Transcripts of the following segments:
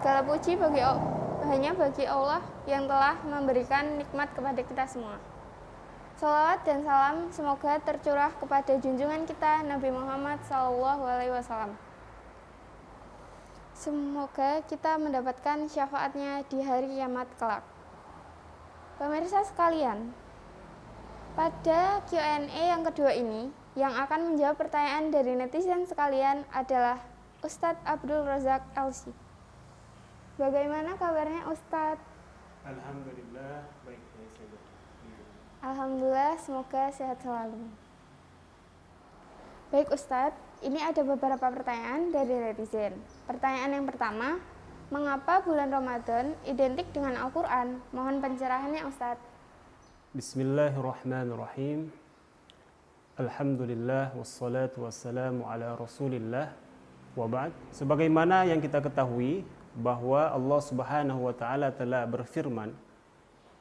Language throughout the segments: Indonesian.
Segala puji hanya bagi Allah yang telah memberikan nikmat kepada kita semua. Salawat dan salam semoga tercurah kepada junjungan kita Nabi Muhammad SAW. Semoga kita mendapatkan syafaatnya di hari kiamat kelak. Pemirsa sekalian, pada Q&A yang kedua ini, yang akan menjawab pertanyaan dari netizen sekalian adalah Ustadz Abdul Razak LC. Bagaimana kabarnya Ustadz? Alhamdulillah, baik saja. Alhamdulillah, semoga sehat selalu. Baik Ustadz, ini ada beberapa pertanyaan dari netizen. Pertanyaan yang pertama, mengapa bulan Ramadan identik dengan Al-Quran? Mohon pencerahannya Ustadz. Bismillahirrahmanirrahim. Alhamdulillah, wassalatu wassalamu ala rasulillah. Wa ba'd. Sebagaimana yang kita ketahui bahwa Allah Subhanahu wa taala telah berfirman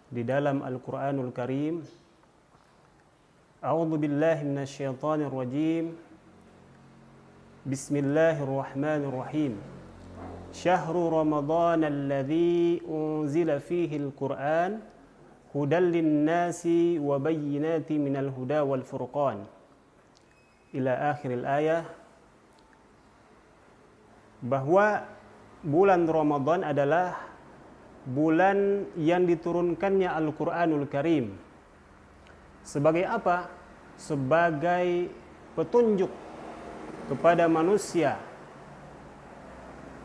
di dalam Al-Qur'anul Karim, A'udzu billahi minasyaitonir rajim. Bismillahirrahmanirrahim. Syahrul Ramadan alladzi unzila fihi al-Qur'an hudan lin-nasi wa bayyinatin minal huda wal furqan. Ila akhiril ayah. Bahwa bulan Ramadan adalah bulan yang diturunkannya Al-Qur'anul Karim. Sebagai apa? Sebagai petunjuk kepada manusia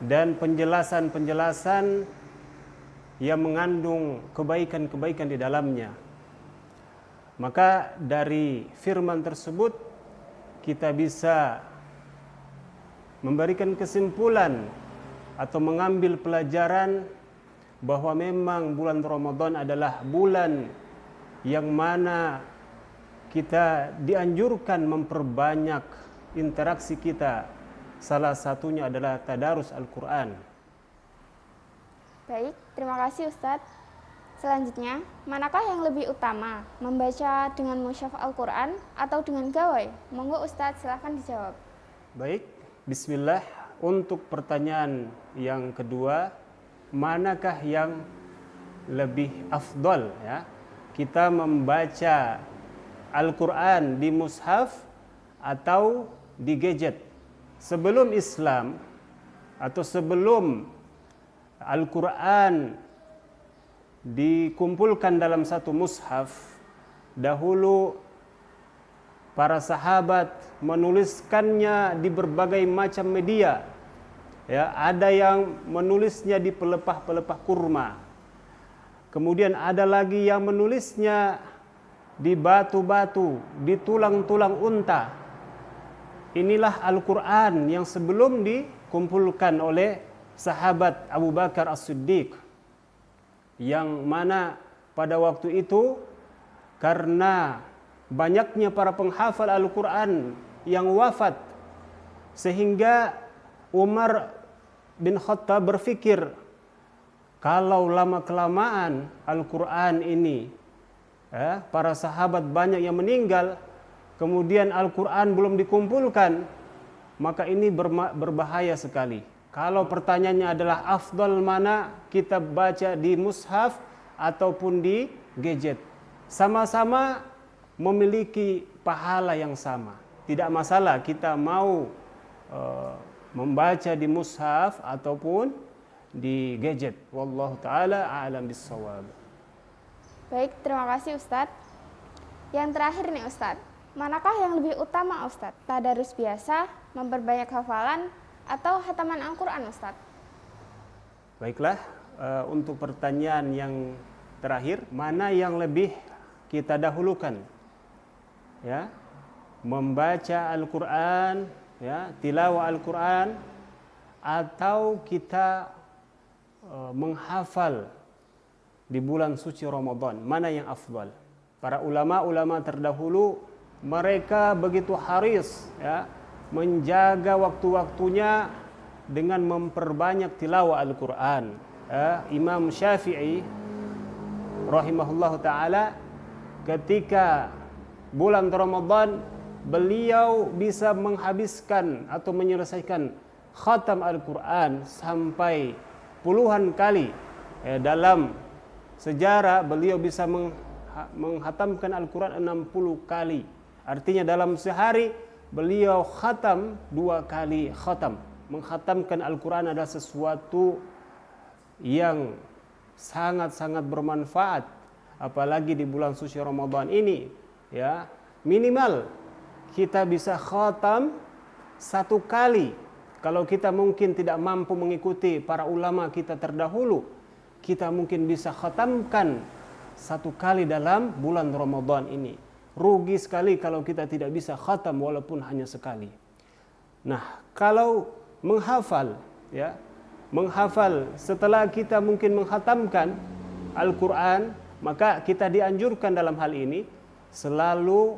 dan penjelasan-penjelasan yang mengandung kebaikan-kebaikan di dalamnya. Maka dari firman tersebut kita bisa memberikan kesimpulan atau mengambil pelajaran bahwa memang bulan Ramadan adalah bulan yang mana kita dianjurkan memperbanyak interaksi kita. Salah satunya adalah tadarus Al-Quran. Baik, terima kasih Ustadz. Selanjutnya, manakah yang lebih utama, membaca dengan mushaf Al-Quran atau dengan gawai? Monggo Ustadz, silahkan dijawab. Baik, bismillah. Untuk pertanyaan yang kedua, manakah yang lebih afdal ya? Kita membaca Al-Quran di mushaf atau di gadget? Sebelum Islam atau sebelum Al-Quran dikumpulkan dalam satu mushaf, dahulu para sahabat menuliskannya di berbagai macam media. Ya, ada yang menulisnya di pelepah-pelepah kurma. Kemudian ada lagi yang menulisnya di batu-batu, di tulang-tulang unta. Inilah Al-Quran yang sebelum dikumpulkan oleh sahabat Abu Bakar As-Siddiq, yang mana pada waktu itu karena banyaknya para penghafal Al-Quran yang wafat, sehingga Umar bin Khattab berpikir, kalau lama-kelamaan Al-Quran ini para sahabat banyak yang meninggal, kemudian Al-Quran belum dikumpulkan, maka ini berbahaya sekali. Kalau pertanyaannya adalah afdal mana kita baca di mushaf ataupun di gadget, sama-sama memiliki pahala yang sama. Tidak masalah kita mau membaca di mushaf ataupun di gadget. Wallahu taala a'lam bissawab. Baik, terima kasih Ustadz. Yang terakhir nih Ustadz, manakah yang lebih utama Ustadz? Tadarus biasa, memperbanyak hafalan, atau hataman Al-Quran Ustadz? Baiklah, untuk pertanyaan yang terakhir, mana yang lebih kita dahulukan? Ya, membaca Al-Quran, ya, tilawah Al-Quran, atau kita menghafal di bulan suci Ramadan? Mana yang afdal? Para ulama-ulama terdahulu mereka begitu haris ya, menjaga waktu-waktunya dengan memperbanyak tilawah Al-Quran. Imam Syafi'i rahimahullah ta'ala ketika bulan Ramadan beliau bisa menghabiskan atau menyelesaikan khatam Al-Quran sampai puluhan kali. Dalam sejarah beliau bisa menghatamkan Al-Quran 60 kali. Artinya dalam sehari beliau khatam 2 kali khatam. Menghatamkan Al-Quran adalah sesuatu yang sangat-sangat bermanfaat, apalagi di bulan suci Ramadan ini, ya. Minimal kita bisa khatam 1 kali. Kalau kita mungkin tidak mampu mengikuti para ulama kita terdahulu, kita mungkin bisa khatamkan 1 kali dalam bulan Ramadan ini. Rugi sekali kalau kita tidak bisa khatam walaupun hanya sekali. Nah, kalau menghafal, ya, menghafal setelah kita mungkin menghatamkan Al-Quran, maka kita dianjurkan dalam hal ini selalu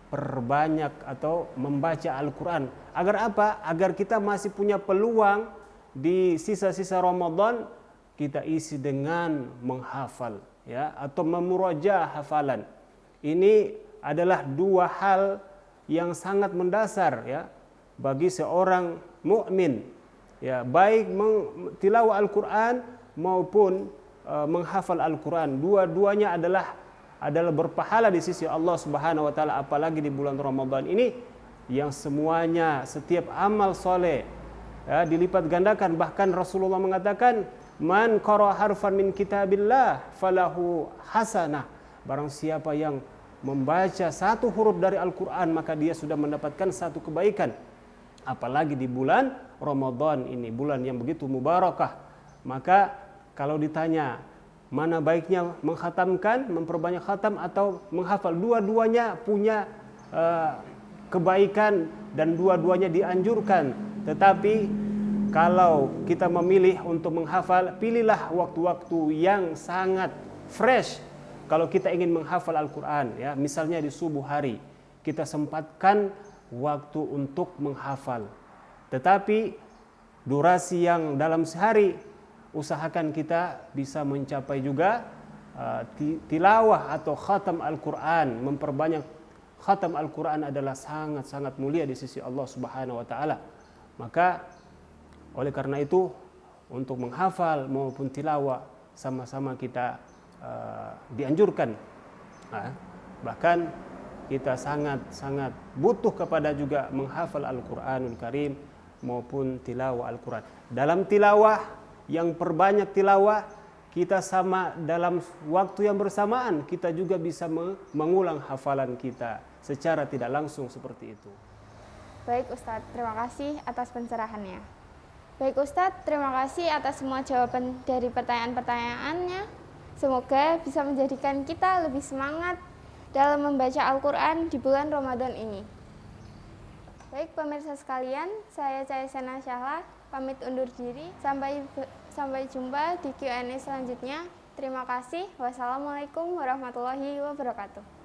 perbanyak atau membaca Al-Quran. Agar apa? Agar kita masih punya peluang di sisa-sisa Ramadan kita isi dengan menghafal, ya, atau memurajaah hafalan. Ini adalah 2 hal yang sangat mendasar, ya, bagi seorang mukmin, ya, baik tilawah Al-Quran maupun menghafal Al-Quran. Dua-duanya adalah berpahala di sisi Allah Subhanahu wa taala, apalagi di bulan Ramadan ini yang semuanya, setiap amal soleh, ya, dilipat gandakan. Bahkan Rasulullah mengatakan, man qara harfan min kitabillah falahu hasanah. Barang siapa yang membaca 1 huruf dari Al-Quran, maka dia sudah mendapatkan 1 kebaikan. Apalagi di bulan Ramadan ini, bulan yang begitu mubarakah. Maka kalau ditanya mana baiknya menghatamkan, memperbanyak khatam atau menghafal, dua-duanya punya kebaikan dan dua-duanya dianjurkan. Tetapi kalau kita memilih untuk menghafal, pilihlah waktu-waktu yang sangat fresh. Kalau kita ingin menghafal Al-Quran, ya, misalnya di subuh hari, kita sempatkan waktu untuk menghafal. Tetapi durasi yang dalam sehari, usahakan kita bisa mencapai juga tilawah atau khatam Al-Quran. Memperbanyak khatam Al-Quran adalah sangat-sangat mulia di sisi Allah Subhanahu wa taala. Maka oleh karena itu, untuk menghafal maupun tilawah sama-sama kita dianjurkan. Bahkan kita sangat-sangat butuh kepada juga menghafal Al-Quranul Karim maupun tilawah Al-Quran. Dalam tilawah, yang perbanyak tilawah, kita sama dalam waktu yang bersamaan kita juga bisa mengulang hafalan kita secara tidak langsung seperti itu. Baik Ustadz, terima kasih atas pencerahannya. Baik Ustadz, terima kasih atas semua jawaban dari pertanyaan-pertanyaannya. Semoga bisa menjadikan kita lebih semangat dalam membaca Al-Quran di bulan Ramadan ini. Baik pemirsa sekalian, saya Cahyasena Syahla pamit undur diri. Sampai jumpa di Q&A selanjutnya. Terima kasih. Wassalamualaikum warahmatullahi wabarakatuh.